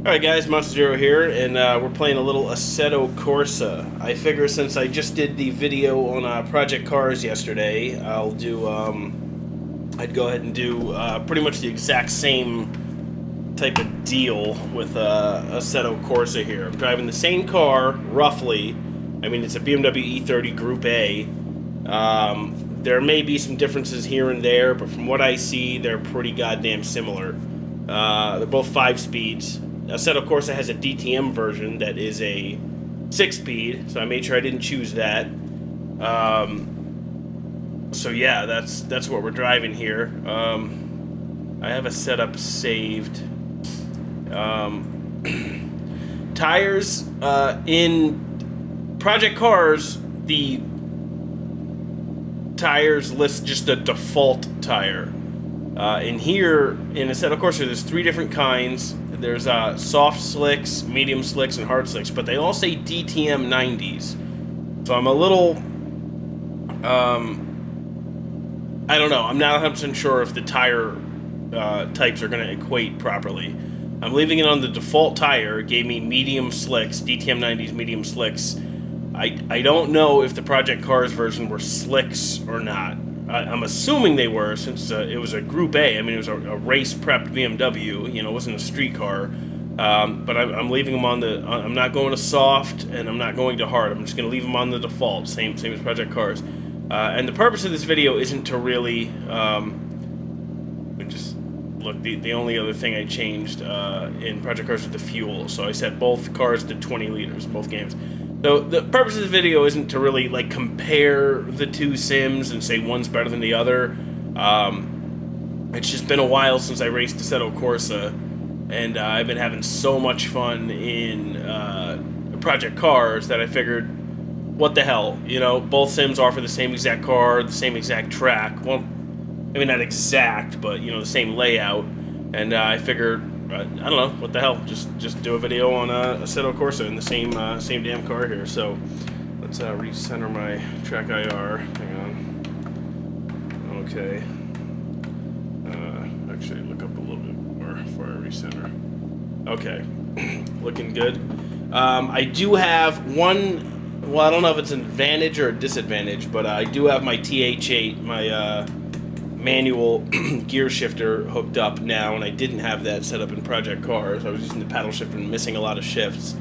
Alright guys, monsterZERO here, and we're playing a little Assetto Corsa. I figure since I just did the video on Project Cars yesterday, I'll do, I'd go ahead and do pretty much the exact same type of deal with Assetto Corsa here. I'm driving the same car, roughly. I mean, it's a BMW E30 Group A. There may be some differences here and there, but from what I see, they're pretty goddamn similar. They're both 5 speeds. Assetto Corsa has a DTM version that is a 6-speed, so I made sure I didn't choose that. So yeah, that's what we're driving here. I have a setup saved. Tires in Project Cars, the tires list just a default tire. In here, in Assetto Corsa, there's 3 different kinds. There's soft slicks, medium slicks, and hard slicks, but they all say DTM 90s. So I'm a little, I don't know. I'm not 100% sure if the tire types are going to equate properly. I'm leaving it on the default tire. It gave me medium slicks, DTM 90s medium slicks. I don't know if the Project Cars version were slicks or not. I'm assuming they were, since it was a Group A. I mean, it was a race-prepped BMW. You know, it wasn't a street car. But I'm leaving them on the... I'm not going to soft, and I'm not going to hard. I'm just going to leave them on the default, same as Project Cars. And the purpose of this video isn't to really... just look, the only other thing I changed in Project Cars was the fuel. So I set both cars to 20 liters, both games. So the purpose of this video isn't to really like compare the 2 sims and say one's better than the other. It's just been a while since I raced Assetto Corsa, and I've been having so much fun in Project Cars that I figured, what the hell, you know, both sims offer the same exact car, the same exact track. Well, I mean not exact, but you know, the same layout, and I figured, I don't know, what the hell, just do a video on Assetto Corsa in the same damn car here. So let's recenter my track IR. Hang on. Okay. Actually, look up a little bit more before I recenter. Okay, looking good. I do have one. Well, I don't know if it's an advantage or a disadvantage, but I do have my TH8, my manual gear shifter hooked up now, and I didn't have that set up in Project Cars. I was using the paddle shifter and missing a lot of shifts.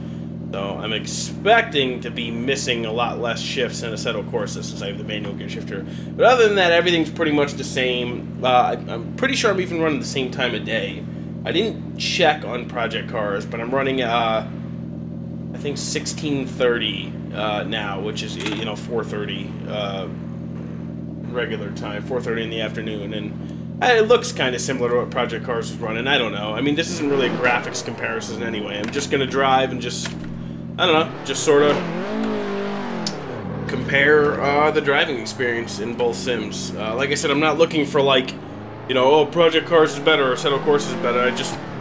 So I'm expecting to be missing a lot less shifts in Assetto Corsa since I have the manual gear shifter. But other than that, everything's pretty much the same. I'm pretty sure I'm even running the same time of day. I didn't check on Project Cars, but I'm running, I think 1630 now, which is, you know, 4:30 regular time, 4:30 in the afternoon, and it looks kind of similar to what Project Cars was running. I don't know. I mean, this isn't really a graphics comparison anyway. I'm just gonna drive and just, I don't know, just sort of compare the driving experience in both sims. Like I said, I'm not looking for, like, you know, oh, Project Cars is better or Assetto Corsa is better.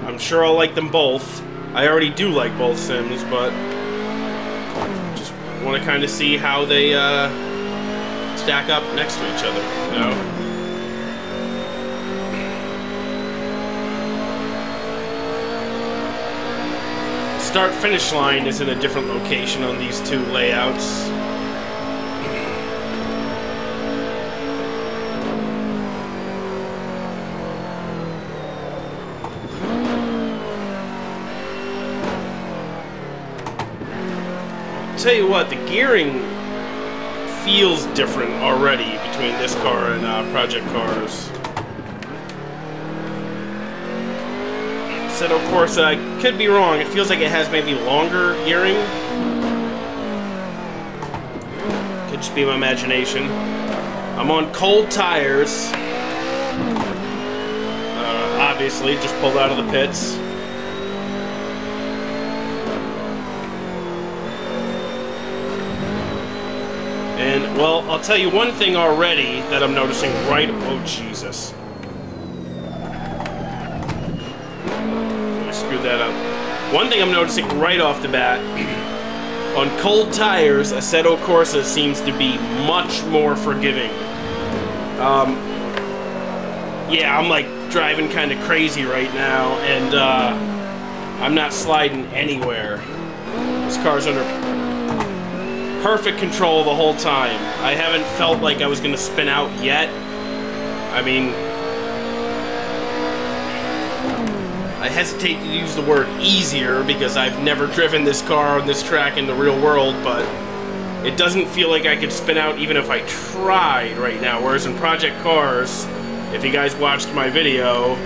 I'm sure I'll like them both. I already do like both sims, but just want to kind of see how they stack up next to each other, you know? Start-finish line is in a different location on these 2 layouts. Tell you what, the gearing feels different already between this car and Project Cars. Assetto Corsa, I could be wrong, it feels like it has maybe longer gearing. Could just be my imagination. I'm on cold tires. Obviously, just pulled out of the pits. And, well, I'll tell you one thing already that I'm noticing right... Oh, Jesus. I screwed that up. One thing I'm noticing right off the bat, on cold tires, Assetto Corsa seems to be much more forgiving. Yeah, I'm like driving kind of crazy right now, and I'm not sliding anywhere. This car's under perfect control the whole time. I haven't felt like I was gonna spin out yet. I mean, I hesitate to use the word easier because I've never driven this car on this track in the real world, but it doesn't feel like I could spin out even if I tried right now. Whereas in Project Cars, if you guys watched my video,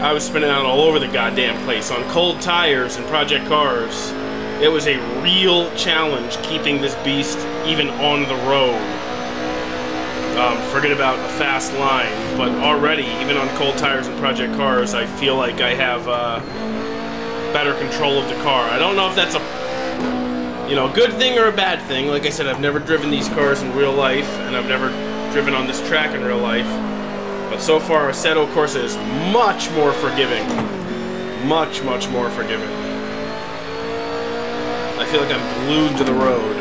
I was spinning out all over the goddamn place. On cold tires in Project Cars, it was a real challenge keeping this beast even on the road. Forget about a fast line, but already, even on cold tires in Project Cars, I feel like I have better control of the car. I don't know if that's a good thing or a bad thing. Like I said, I've never driven these cars in real life, and I've never driven on this track in real life. But so far, Assetto Corsa is much more forgiving. Much, much more forgiving. I feel like I'm glued to the road.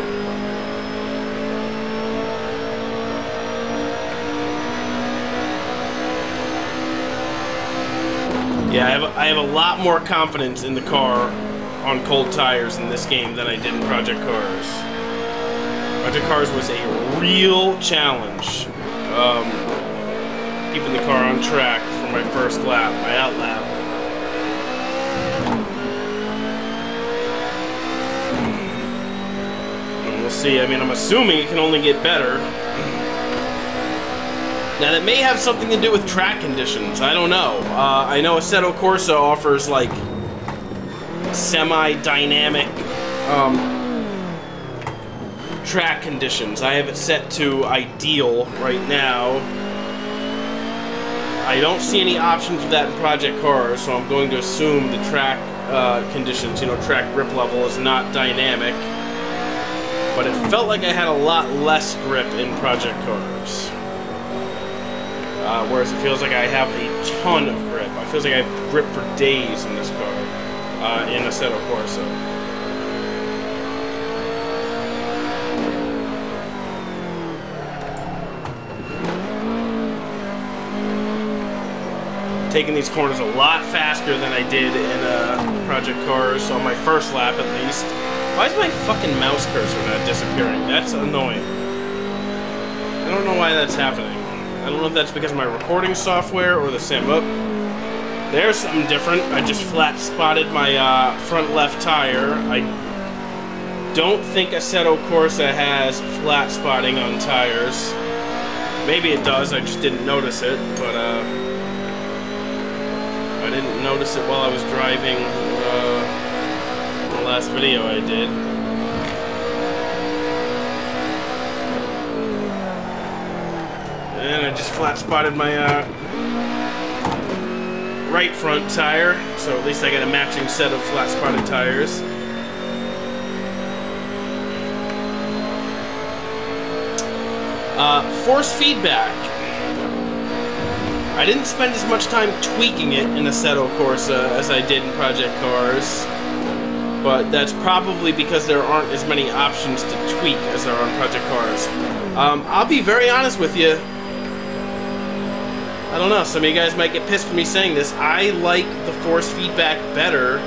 Yeah, I have a lot more confidence in the car on cold tires in this game than I did in Project Cars. Project Cars was a real challenge. Keeping the car on track for my first lap, my out lap. And we'll see. I mean, I'm assuming it can only get better. Now, that may have something to do with track conditions. I don't know. I know Assetto Corsa offers, like, semi-dynamic track conditions. I have it set to ideal right now. I don't see any option for that in Project Cars, so I'm going to assume the track conditions, track grip level is not dynamic. But it felt like I had a lot less grip in Project Cars. Whereas it feels like I have a ton of grip. It feels like I have grip for days in this car, in Assetto Corsa. Taking these corners a lot faster than I did in Project Cars, on my first lap at least. Why is my fucking mouse cursor not disappearing? That's annoying. I don't know why that's happening. I don't know if that's because of my recording software or the sim. Oh, there's something different. I just flat spotted my front left tire. I don't think Assetto Corsa has flat spotting on tires. Maybe it does, I just didn't notice it, but I didn't notice it while I was driving the last video I did. And I just flat spotted my right front tire, so at least I got a matching set of flat spotted tires. Force feedback. I didn't spend as much time tweaking it in Assetto Corsa as I did in Project Cars, but that's probably because there aren't as many options to tweak as there are on Project Cars. I'll be very honest with you. I don't know, some of you guys might get pissed for me saying this. I like the force feedback better,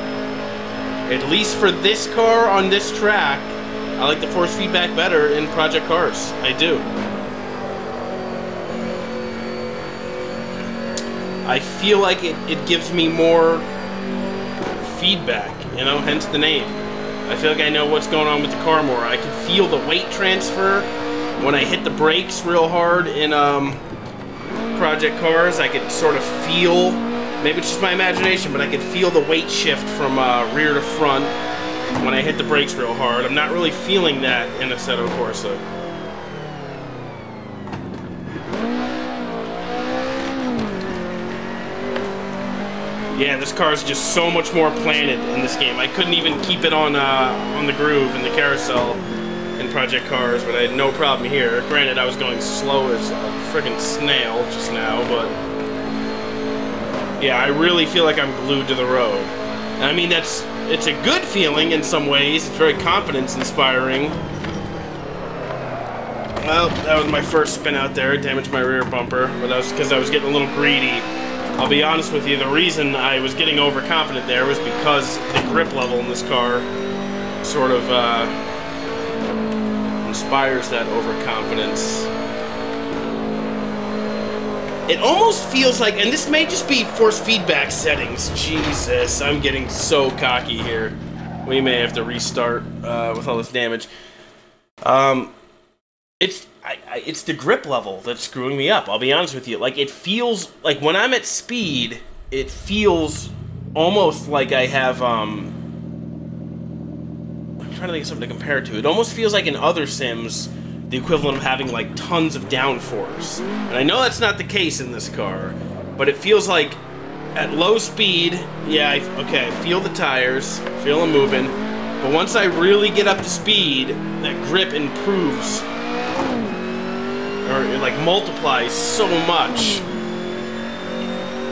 at least for this car on this track. I like the force feedback better in Project Cars. I do. I feel like it gives me more feedback, hence the name. I feel like I know what's going on with the car more. I can feel the weight transfer when I hit the brakes real hard in Project Cars. I could sort of feel, maybe it's just my imagination, but I could feel the weight shift from rear to front when I hit the brakes real hard. I'm not really feeling that in Assetto Corsa. Yeah, this car is just so much more planted in this game. I couldn't even keep it on the groove in the carousel in Project Cars, but I had no problem here. Granted, I was going slow as a friggin' snail just now, but yeah, I really feel like I'm glued to the road. And I mean, it's a good feeling in some ways. It's very confidence-inspiring. Well, that was my first spin out there. Damaged my rear bumper, but that was because I was getting a little greedy. I'll be honest with you, the reason I was getting overconfident there was because the grip level in this car sort of inspires that overconfidence. It almost feels like, and this may just be force feedback settings. Jesus, I'm getting so cocky here. We may have to restart with all this damage. It's the grip level that's screwing me up. I'll be honest with you. Like, it feels like when I'm at speed, it feels almost like I have I'm trying to think of something to compare it to. It almost feels like in other sims, the equivalent of having like tons of downforce. And I know that's not the case in this car, but it feels like at low speed, yeah, okay, I feel the tires, feel them moving, but once I really get up to speed, that grip improves, or it like multiplies so much.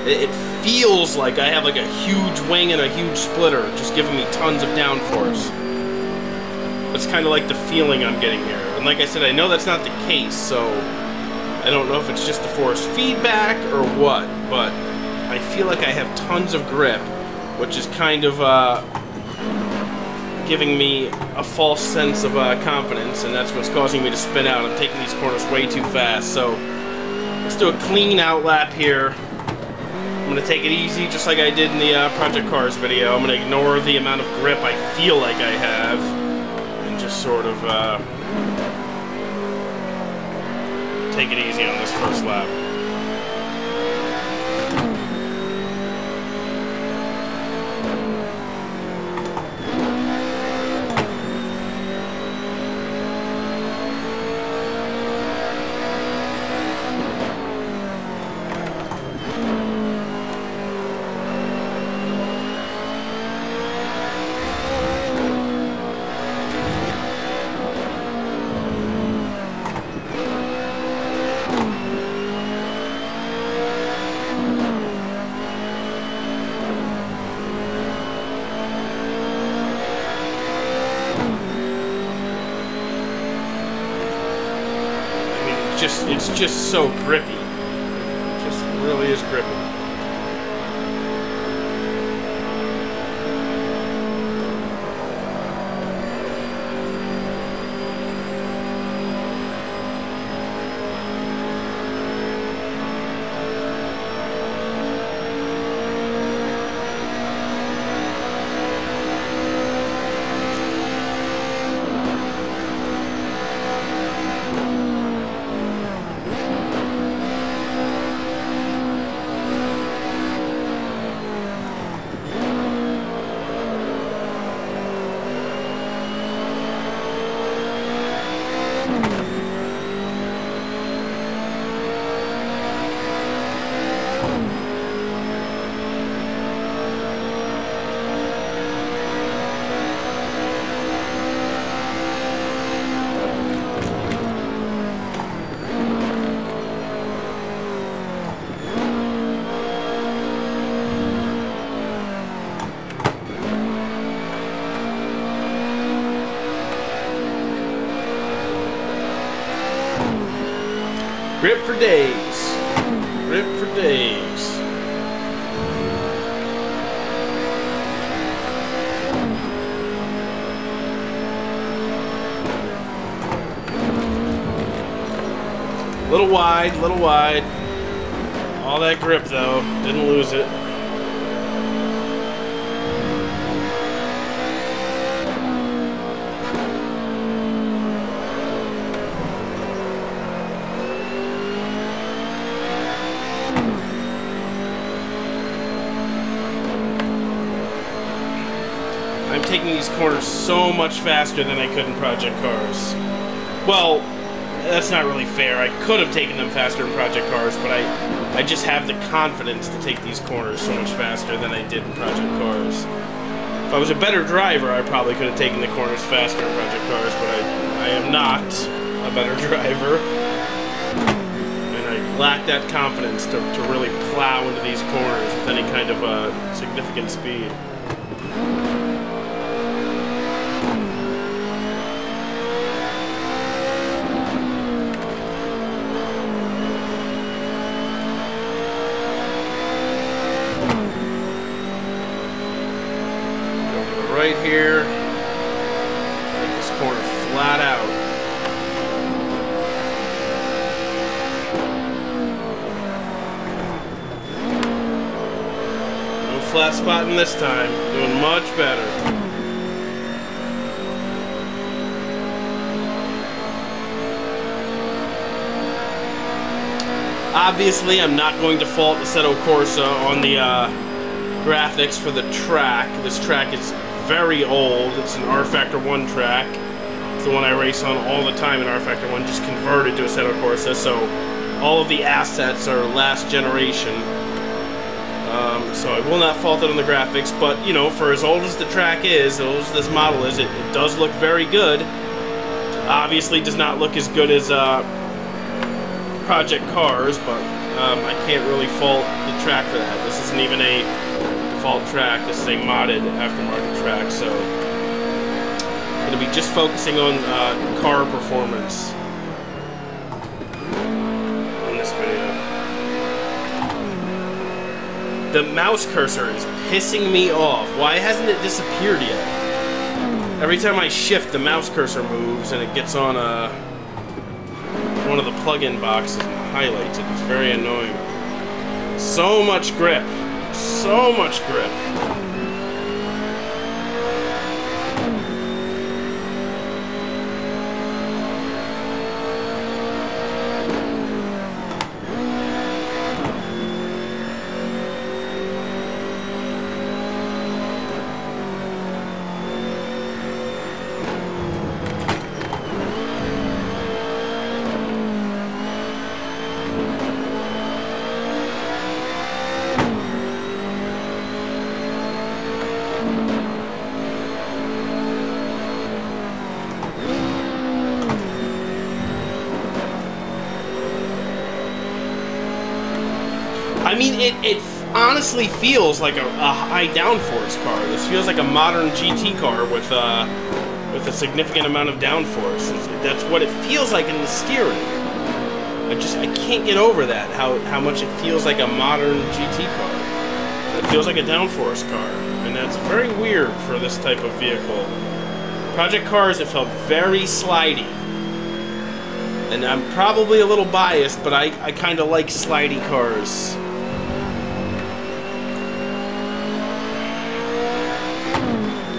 It feels like I have like a huge wing and a huge splitter, just giving me tons of downforce. That's kind of like the feeling I'm getting here. And like I said, I know that's not the case, so I don't know if it's just the force feedback or what, but I feel like I have tons of grip, which is kind of giving me a false sense of confidence, and that's what's causing me to spin out. I'm taking these corners way too fast, so let's do a clean out lap here. I'm going to take it easy, just like I did in the Project Cars video. I'm going to ignore the amount of grip I feel like I have, and just sort of take it easy on this first lap. It's just so grippy. It just really is grippy. Grip for days. Grip for days. Little wide, little wide. All that grip though, didn't lose it. I'm taking these corners so much faster than I could in Project Cars. Well, that's not really fair. I could have taken them faster in Project Cars, but I just have the confidence to take these corners so much faster than I did in Project Cars. If I was a better driver, I probably could have taken the corners faster in Project Cars, but I am not a better driver. And I lack that confidence to really plow into these corners with any kind of significant speed. right here. Make this corner flat out. No flat spotting this time. Doing much better. Obviously, I'm not going to fault Assetto Corsa on the graphics for the track. This track is very old. It's an R Factor 1 track. It's the one I race on all the time in R Factor 1, just converted to Assetto Corsa, so all of the assets are last generation. So I will not fault it on the graphics, but, you know, for as old as the track is, as old as this model is, it does look very good. Obviously does not look as good as Project Cars, but I can't really fault the track for that. This isn't even a default track. This is a modded aftermarket track, so I'm going to be just focusing on car performance in this video. The mouse cursor is pissing me off. Why hasn't it disappeared yet? Every time I shift, the mouse cursor moves and it gets on one of the plug-in boxes and highlights it. It's very annoying. So much grip. So much grip. I mean, it honestly feels like a high downforce car. This feels like a modern GT car with a significant amount of downforce. That's what it feels like in the steering. I can't get over that, how much it feels like a modern GT car. It feels like a downforce car, and that's very weird for this type of vehicle. Project Cars, it felt very slidey. And I'm probably a little biased, but I kind of like slidey cars.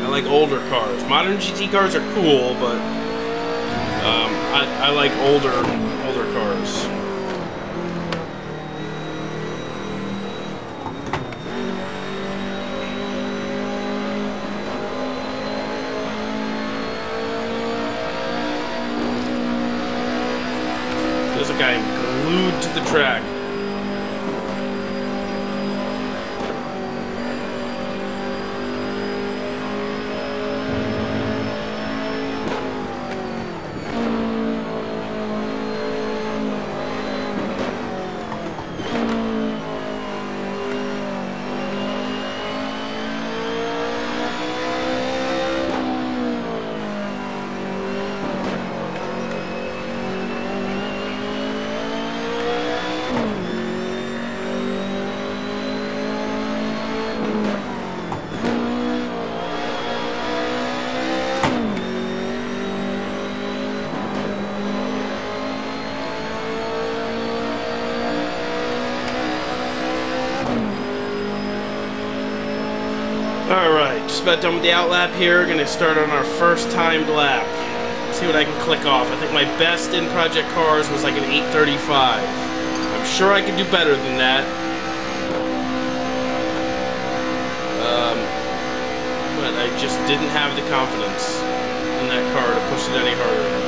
I like older cars. Modern GT cars are cool, but I like older cars. Feels like I'm glued to the track. Alright, just about done with the outlap here. Gonna start on our first timed lap. See what I can click off. I think my best in Project Cars was like an 8:35. I'm sure I could do better than that. But I just didn't have the confidence in that car to push it any harder.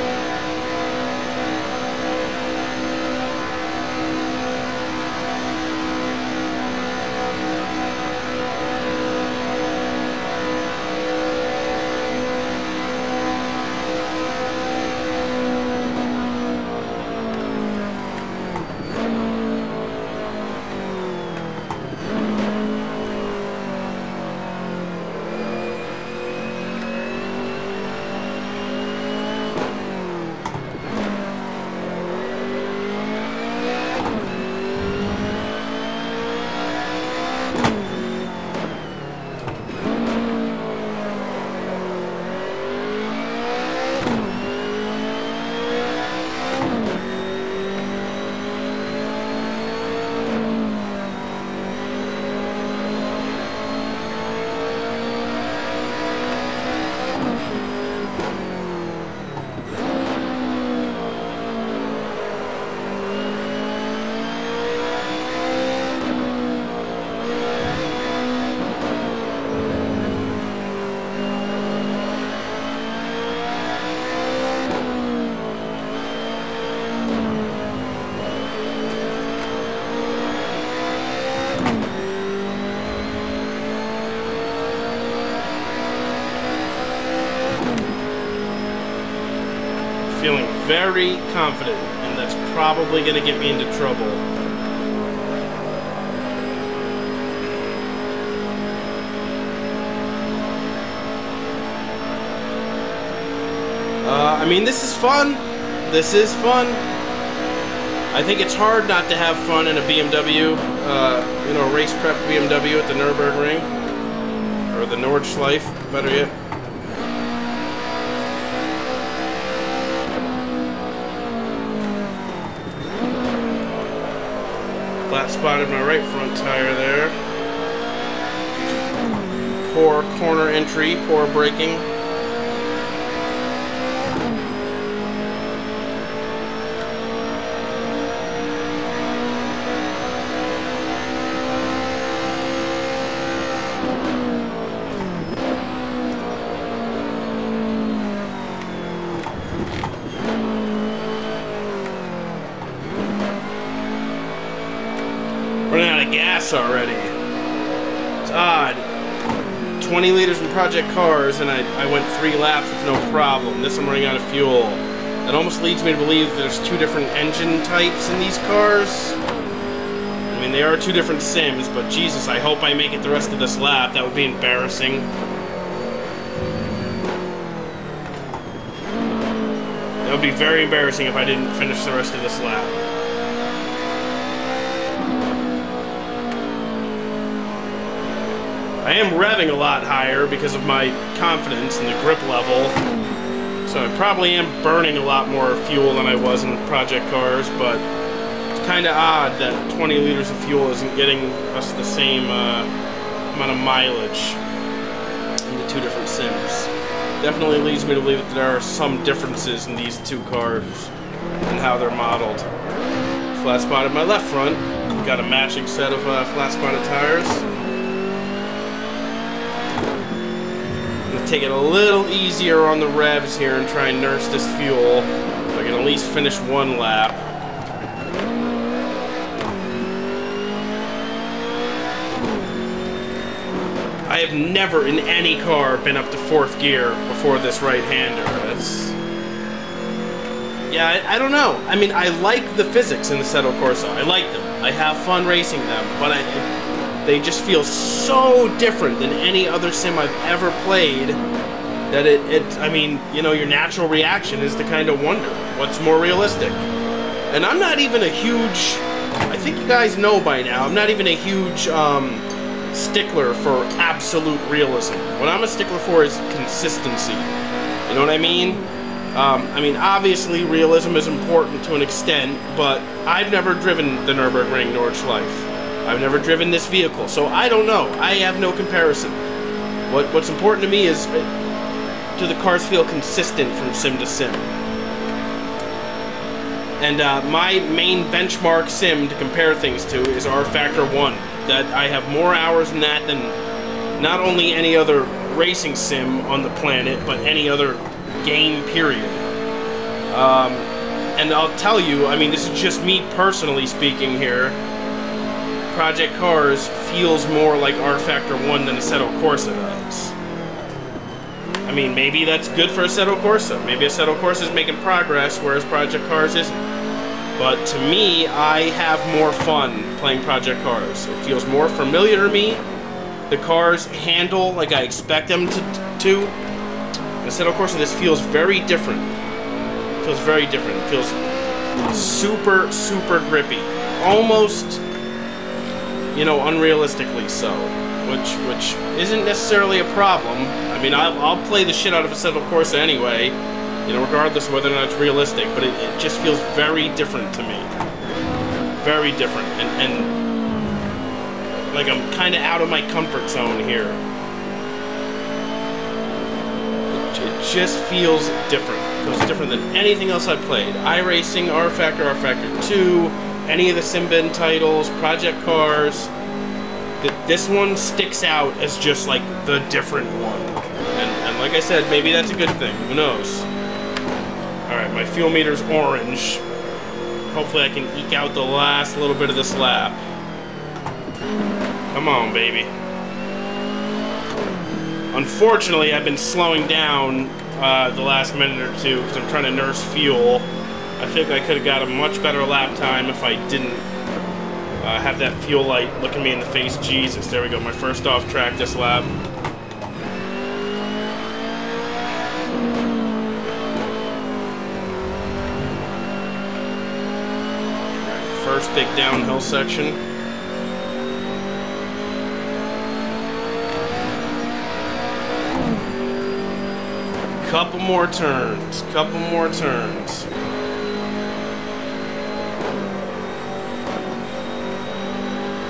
very confident, and that's probably going to get me into trouble. I mean, this is fun. This is fun. I think it's hard not to have fun in a BMW, you know, race prep BMW at the Nürburgring. Or the Nordschleife, better yet. Flat spotted my right front tire there. Poor corner entry, poor braking. Running out of gas already. It's odd. 20 liters in Project Cars, and I went 3 laps with no problem. This I'm running out of fuel. That almost leads me to believe there's 2 different engine types in these cars. I mean, they are 2 different sims, but Jesus, I hope I make it the rest of this lap. That would be embarrassing. That would be very embarrassing if I didn't finish the rest of this lap. I am revving a lot higher because of my confidence and the grip level. So I probably am burning a lot more fuel than I was in Project Cars, but it's kind of odd that 20 liters of fuel isn't getting us the same amount of mileage in the 2 different sims. Definitely leads me to believe that there are some differences in these 2 cars and how they're modeled. Flat spotted my left front. Got a matching set of flat spotted tires. Take it a little easier on the revs here and try and nurse this fuel. So I can at least finish 1 lap. I have never in any car been up to 4th gear before this right-hander. That's... yeah, I don't know. I mean, I like the physics in the Assetto Corsa. I like them. I have fun racing them, but they just feel so different than any other sim I've ever played that I mean, you know, your natural reaction is to kind of wonder what's more realistic. And I'm not even a huge, I think you guys know by now, I'm not even a huge stickler for absolute realism. What I'm a stickler for is consistency. You know what I mean? I mean, obviously realism is important to an extent, but I've never driven the Nürburgring Nordschleife. I've never driven this vehicle, so I don't know. I have no comparison. What's important to me is, do the cars feel consistent from sim to sim? And my main benchmark sim to compare things to is R-Factor 1. That I have more hours in that than not only any other racing sim on the planet, but any other game, period. And I'll tell you, I mean, this is just me personally speaking here, Project Cars feels more like R-Factor 1 than Assetto Corsa does. I mean, maybe that's good for Assetto Corsa. Maybe Assetto Corsa is making progress, whereas Project Cars isn't. But to me, I have more fun playing Project Cars. It feels more familiar to me. The cars handle like I expect them to. In Assetto Corsa, this feels very different. It feels very different. It feels super, super grippy. Almost, you know, unrealistically so, which isn't necessarily a problem. I mean, I'll play the shit out of Assetto Corsa anyway, you know, regardless of whether or not it's realistic, but it just feels very different to me. Very different, and like I'm kind of out of my comfort zone here. It just feels different. It feels different than anything else I've played. iRacing, R-Factor, R-Factor 2, any of the Simbin titles, Project Cars. This one sticks out as just like the different one. And like I said, maybe that's a good thing. Who knows? Alright, my fuel meter's orange. Hopefully I can eke out the last little bit of this lap. Come on, baby. Unfortunately, I've been slowing down the last minute or two because I'm trying to nurse fuel. I think I could have got a much better lap time if I didn't have that fuel light looking me in the face. Jesus, there we go. My first off track this lap. First big downhill section. Couple more turns. Couple more turns.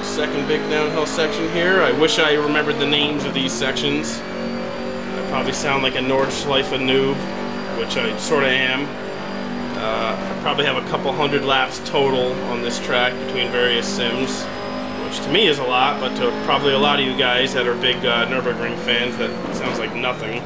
Second big downhill section here. I wish I remembered the names of these sections. I probably sound like a Nordschleife noob, which I sort of am. I probably have a couple hundred laps total on this track between various sims, which to me is a lot, but to probably a lot of you guys that are big Nürburgring fans, that sounds like nothing.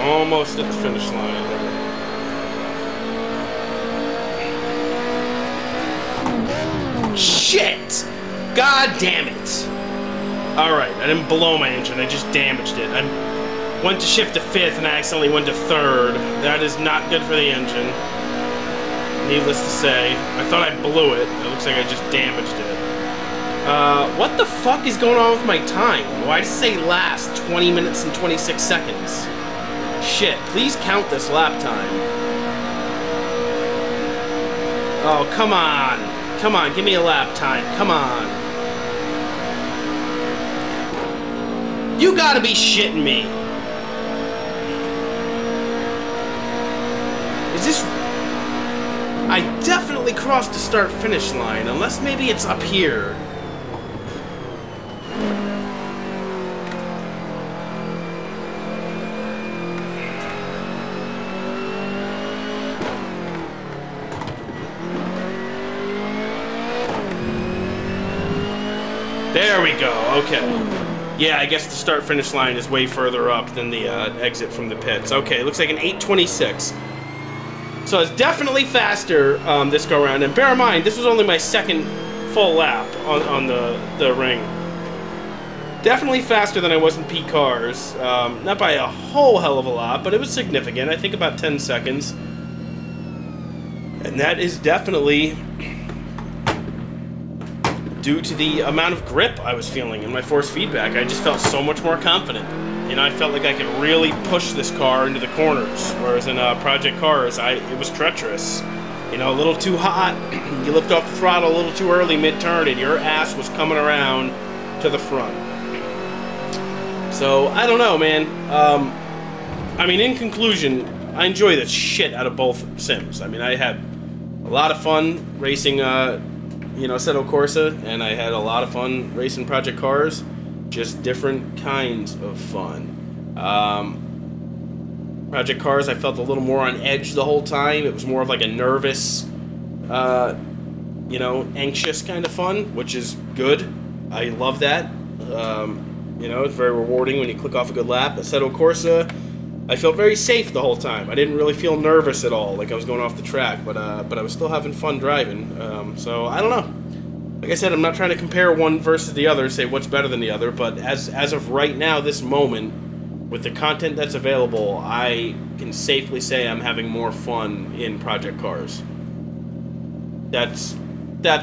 Almost at the finish line there. Shit! God damn it! Alright, I didn't blow my engine, I just damaged it. I went to shift to 5th and I accidentally went to 3rd. That is not good for the engine. Needless to say. I thought I blew it. It looks like I just damaged it. What the fuck is going on with my time? Why does it say last 20 minutes and 26 seconds? Shit, please count this lap time. Oh, come on. Come on, give me a lap time. Come on. You gotta be shitting me. Is this... I definitely crossed the start-finish line, unless maybe it's up here. There we go, okay. Yeah, I guess the start-finish line is way further up than the exit from the pits. Okay, looks like an 8:26. So it's definitely faster this go-around. And bear in mind, this was only my second full lap on the ring. Definitely faster than I was in P cars. Not by a whole hell of a lot, but it was significant. I think about 10 seconds. And that is definitely due to the amount of grip I was feeling in my force feedback. I just felt so much more confident. You know, I felt like I could really push this car into the corners, whereas in Project Cars, it was treacherous. You know, a little too hot, you lift off the throttle a little too early mid-turn, and your ass was coming around to the front. So, I don't know, man. I mean, in conclusion, I enjoy the shit out of both sims. I mean, I had a lot of fun racing, you know, Assetto Corsa, and I had a lot of fun racing Project Cars. Just different kinds of fun. Project Cars, I felt a little more on edge the whole time. It was more of like a nervous, you know, anxious kind of fun, which is good. I love that. You know, it's very rewarding when you click off a good lap. Assetto Corsa, I felt very safe the whole time. I didn't really feel nervous at all, like I was going off the track, but I was still having fun driving. So I don't know. Like I said, I'm not trying to compare one versus the other, say what's better than the other, but as of right now, this moment, with the content that's available, I can safely say I'm having more fun in Project Cars. That's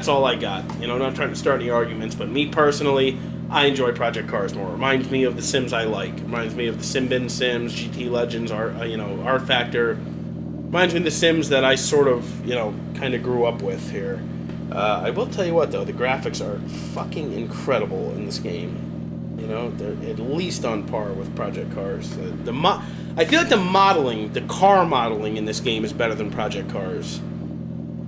all I got. You know, I'm not trying to start any arguments, but me personally, I enjoy Project Cars more. It reminds me of the sims I like. It reminds me of the Simbin Sims, GT Legends, you know, R Factor. Reminds me of the sims that I sort of, you know, kind of grew up with here. I will tell you what, though, the graphics are fucking incredible in this game. You know, they're at least on par with Project Cars. I feel like the modeling, the car modeling in this game is better than Project Cars.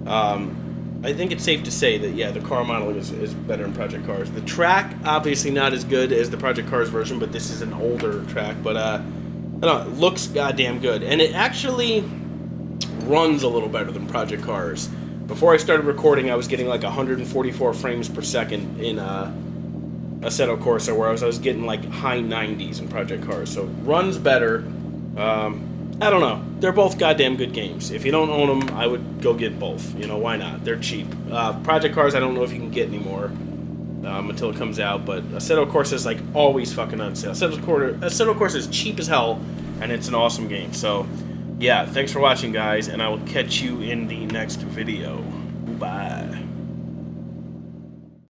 I think it's safe to say that, yeah, the car modeling is better in Project Cars. The track, obviously not as good as the Project Cars version, but this is an older track. But, I don't know, it looks goddamn good. And it actually runs a little better than Project Cars. Before I started recording, I was getting like 144 frames per second in Assetto Corsa, where I was getting like high 90s in Project Cars. So runs better. I don't know. They're both goddamn good games. If you don't own them, I would go get both. You know, why not? They're cheap. Project Cars, I don't know if you can get anymore until it comes out, but Assetto Corsa is like always fucking on sale. Assetto Corsa is cheap as hell, and it's an awesome game. So, yeah, thanks for watching, guys, and I will catch you in the next video. Bye.